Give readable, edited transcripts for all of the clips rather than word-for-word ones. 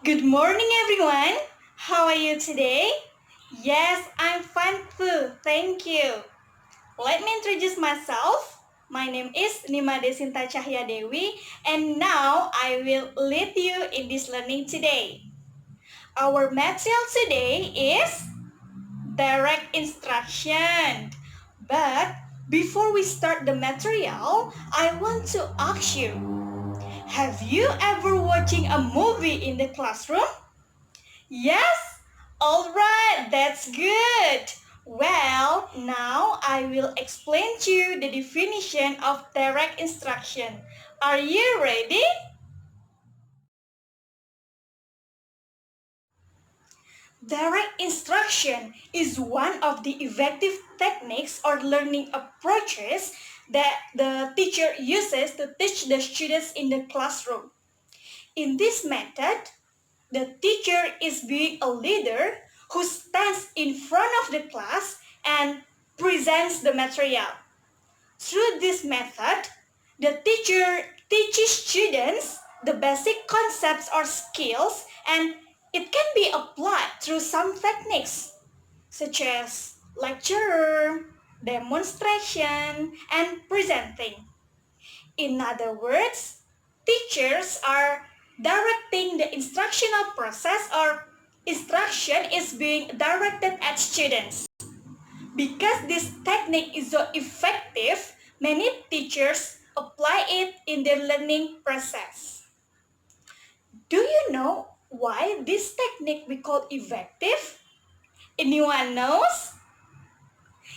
Good morning, everyone. How are you today? Yes, I'm fine too. Thank you. Let me introduce myself. My name is Sinta Cahya Dewi, and now I will lead you in this learning today. Our material today is direct instruction. But before we start the material, I want to ask you, have you ever watching a movie in the classroom? Yes? Alright, that's good. Well, now I will explain to you the definition of direct instruction. Are you ready? Direct instruction is one of the effective techniques or learning approaches that the teacher uses to teach the students in the classroom. In this method, the teacher is being a leader who stands in front of the class and presents the material. Through this method, the teacher teaches students the basic concepts or skills, and it can be applied through some techniques such as lecture, demonstration, and presenting. In other words, teachers are directing the instructional process, or instruction is being directed at students. Because this technique is so effective, many teachers apply it in their learning process. Do you know why this technique we call effective? Anyone knows?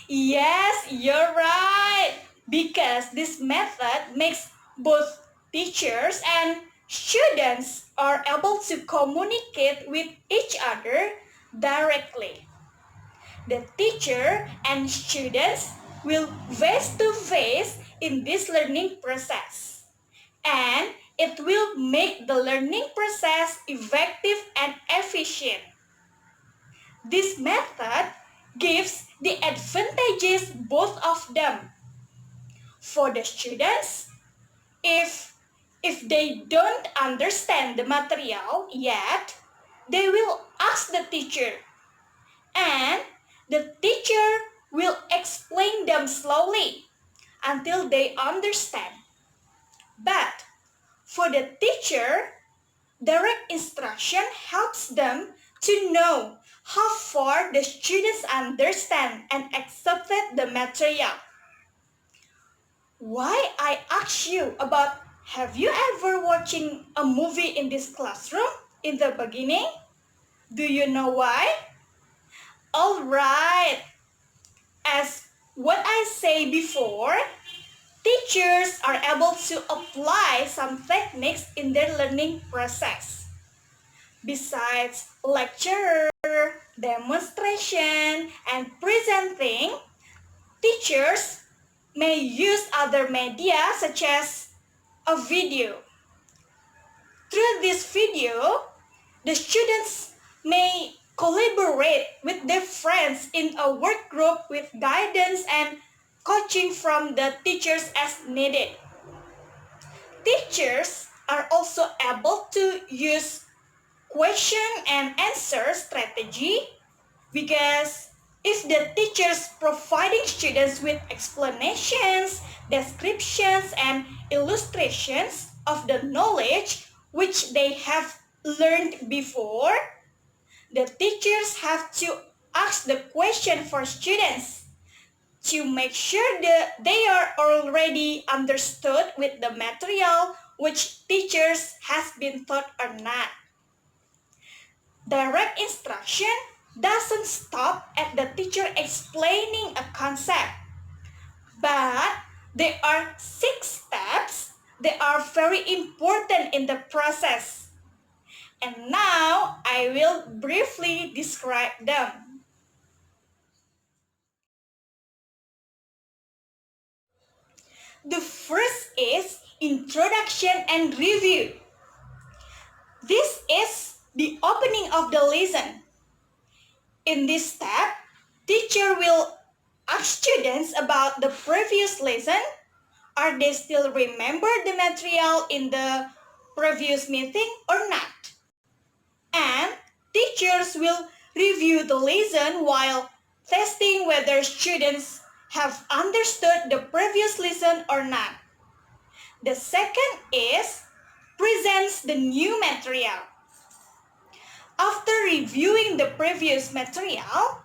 Yes, you're right. Because this method makes both teachers and students are able to communicate with each other directly. The teacher and students will face to face in this learning process. And it will make the learning process effective and efficient. This method gives the advantages both of them. For the students, if they don't understand the material yet, they will ask the teacher, and the teacher will explain them slowly until they understand. But for the teacher, direct instruction helps them to know how far the students understand and accepted the material. Why I ask you about, have you ever watching a movie in this classroom in the beginning? Do you know why? Alright, as what I say before, teachers are able to apply some techniques in their learning process. Besides lecture, demonstration, and presenting, teachers may use other media such as a video. Through this video, the students may collaborate with their friends in a work group with guidance and coaching from the teachers as needed. Teachers are also able to use question and answer strategy, because if the teachers providing students with explanations, descriptions, and illustrations of the knowledge which they have learned before, the teachers have to ask the question for students to make sure that they are already understood with the material which teachers has been taught or not. Direct instruction doesn't stop at the teacher explaining a concept, but there are 6 steps that are very important in the process. And now I will briefly describe them. The first is introduction and review. This is the opening of the lesson. In this step, teacher will ask students about the previous lesson. Are they still remember the material in the previous meeting or not? And teachers will review the lesson while testing whether students have understood the previous lesson or not. The second is presents the new material. After reviewing the previous material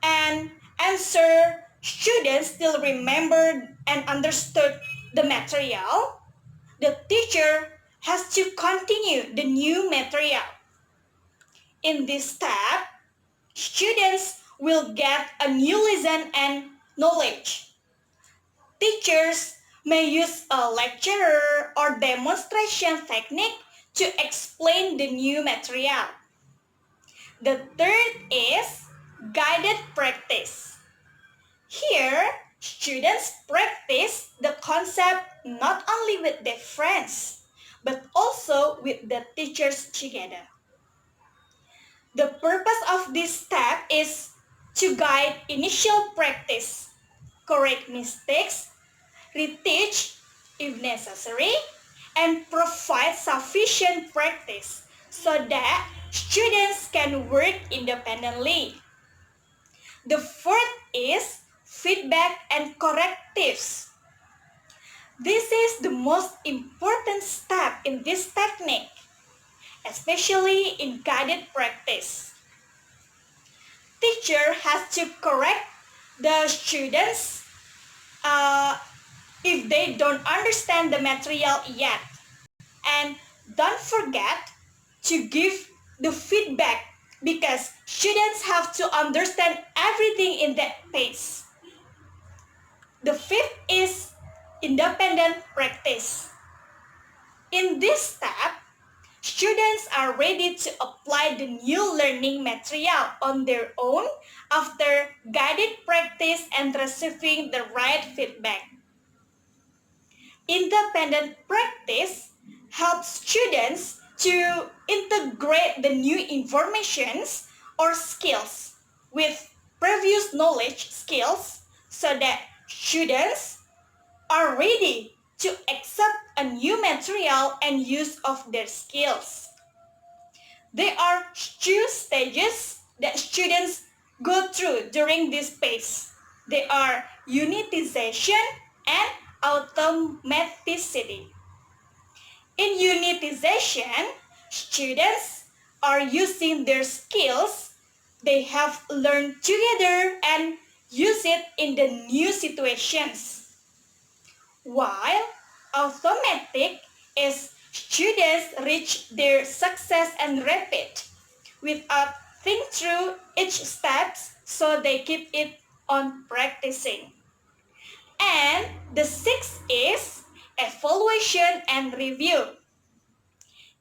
and answer students still remembered and understood the material, the teacher has to continue the new material. In this step, students will get a new lesson and knowledge. Teachers may use a lecturer or demonstration technique to explain the new material. The third is guided practice. Here, students practice the concept not only with their friends, but also with the teachers together. The purpose of this step is to guide initial practice, correct mistakes, reteach if necessary, and provide sufficient practice so that students can work independently. The fourth is feedback and correctives. This is the most important step in this technique, especially in guided practice. Teacher has to correct the students if they don't understand the material yet. And don't forget to give the feedback because students have to understand everything in that pace. The fifth is independent practice. In this step, students are ready to apply the new learning material on their own after guided practice and receiving the right feedback. Independent practice helps students to integrate the new informations or skills with previous knowledge skills so that students are ready to accept a new material and use of their skills. There are two stages that students go through during this phase. They are unitization and automaticity. In unitization, students are using their skills they have learned together and use it in the new situations. While automatic is students reach their success and repeat without think through each steps so they keep it on practicing. And the sixth is evaluation and review.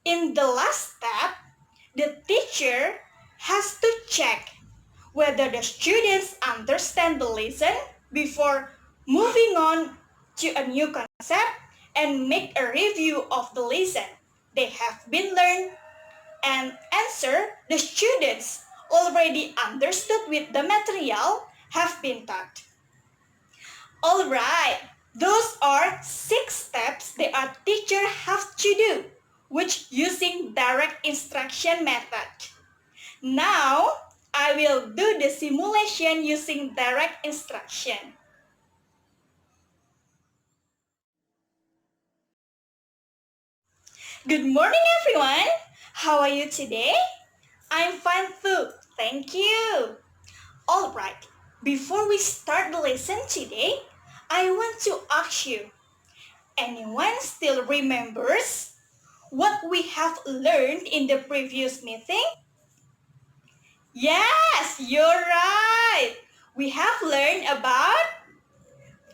In the last step, the teacher has to check whether the students understand the lesson before moving on to a new concept and make a review of the lesson they have been learned and answer the students already understood with the material have been taught. Alright, those are 6 steps that a teacher has to do, which using direct instruction method. Now, I will do the simulation using direct instruction. Good morning, everyone. How are you today? I'm fine too. Thank you. Alright, before we start the lesson today, I want to ask you, anyone still remembers what we have learned in the previous meeting? Yes, you're right. We have learned about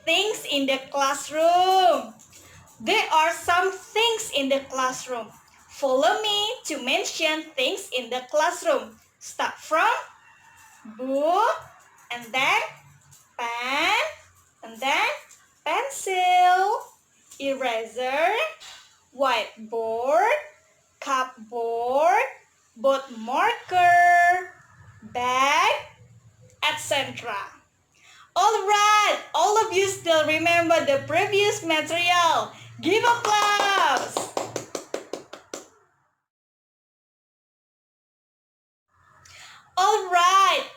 things in the classroom. There are some things in the classroom. Follow me to mention things in the classroom. Start from book, and then pen, and then pencil, eraser, whiteboard, cupboard, board marker, bag, etc. Alright, all of you still remember the previous material. Give applause!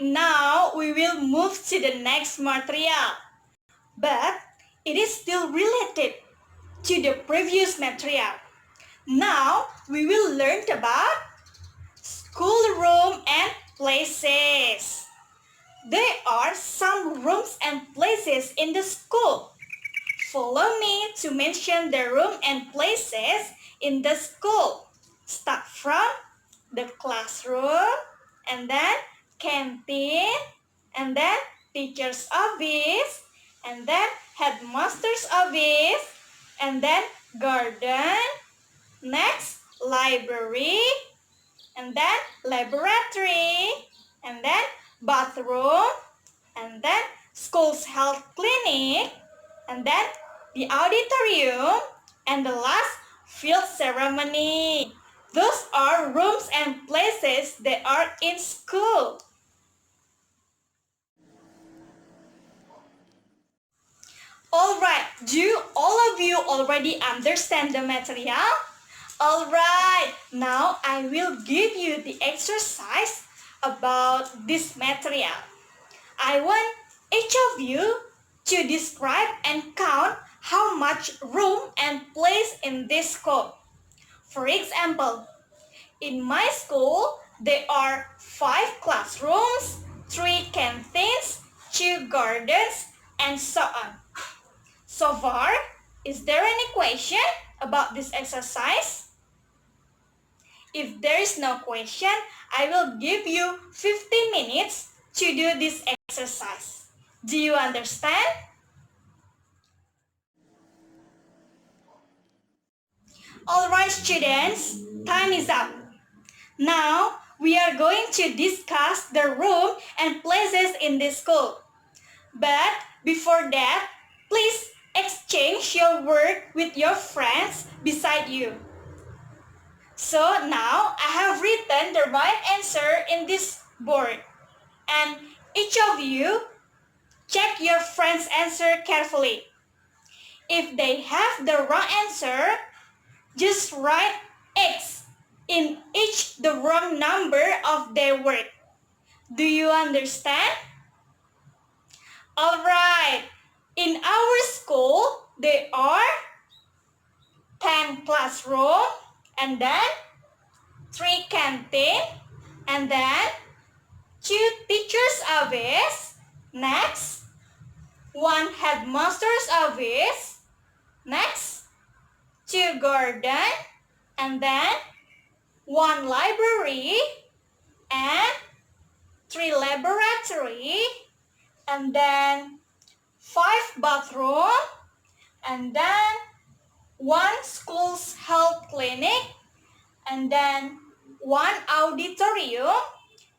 now we will move to the next material. But it is still related to the previous material. Now we will learn about schoolroom and places. There are some rooms and places in the school. Follow me to mention the room and places in the school. Start from the classroom, and then canteen, and then teacher's office, and then headmaster's office, and then garden, next library, and then laboratory, and then bathroom, and then school's health clinic, and then the auditorium, and the last field ceremony. Those are rooms and places that are in school. Alright, do all of you already understand the material? Alright, now I will give you the exercise about this material. I want each of you to describe and count how much room and place in this school. For example, in my school, there are 5 classrooms, 3 canteens, 2 gardens, and so on. So far, is there any question about this exercise? If there is no question, I will give you 50 minutes to do this exercise. Do you understand? Alright students, time is up. Now, we are going to discuss the room and places in this school. But before that, please exchange your work with your friends beside you. So now, I have written the right answer in this board. And each of you, check your friend's answer carefully. If they have the wrong answer, just write X in each the wrong number of their word. Do you understand? Alright, in our school, there are 10 classroom, and then 3 canteen, and then 2 teacher's office, next 1 headmaster's office, next 2 garden, and then 1 library, and 3 laboratory, and then 5 bathroom, and then 1 school's health clinic, and then 1 auditorium,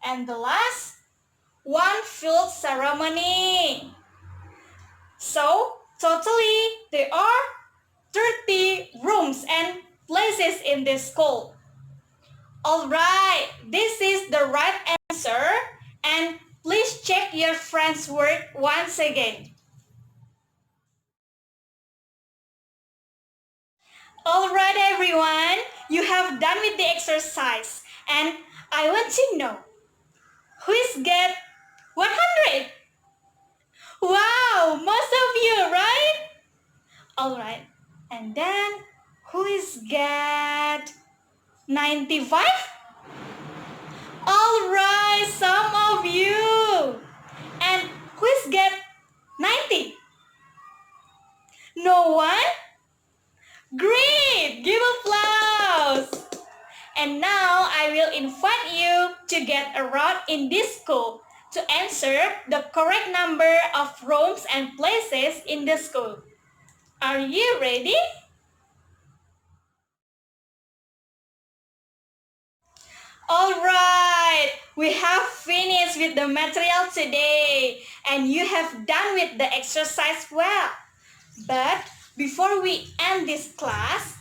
and the last 1 field ceremony. So, totally there are 30 rooms and places in this school. Alright, this is the right answer, and please check your friend's work once again. Alright everyone, you have done with the exercise, and I want to know, who is get 100? Wow, most of you, right? Alright, and then who is get 95? Alright, some of you. And who is get 90? No one? Great! Give applause! And now I will invite you to get around in this school to answer the correct number of rooms and places in the school. Are you ready? Alright, we have finished with the material today, and you have done with the exercise well. But before we end this class,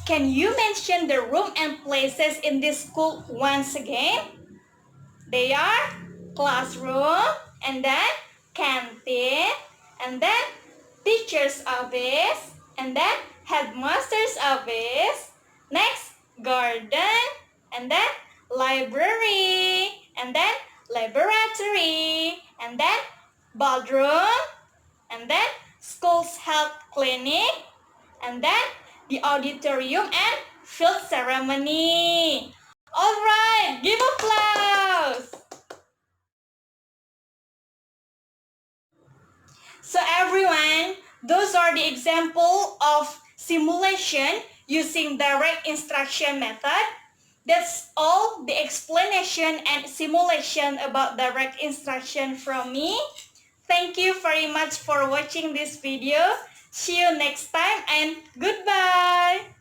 can you mention the room and places in this school once again? They are classroom, and then canteen, and then teacher's office, and then headmaster's office, next garden, and then library, and then laboratory, and then bathroom, and then school's health clinic, and then the auditorium and field ceremony. Alright, give applause! So everyone, those are the example of simulation using direct instruction method. That's all the explanation and simulation about direct instruction from me. Thank you very much for watching this video. See you next time and goodbye!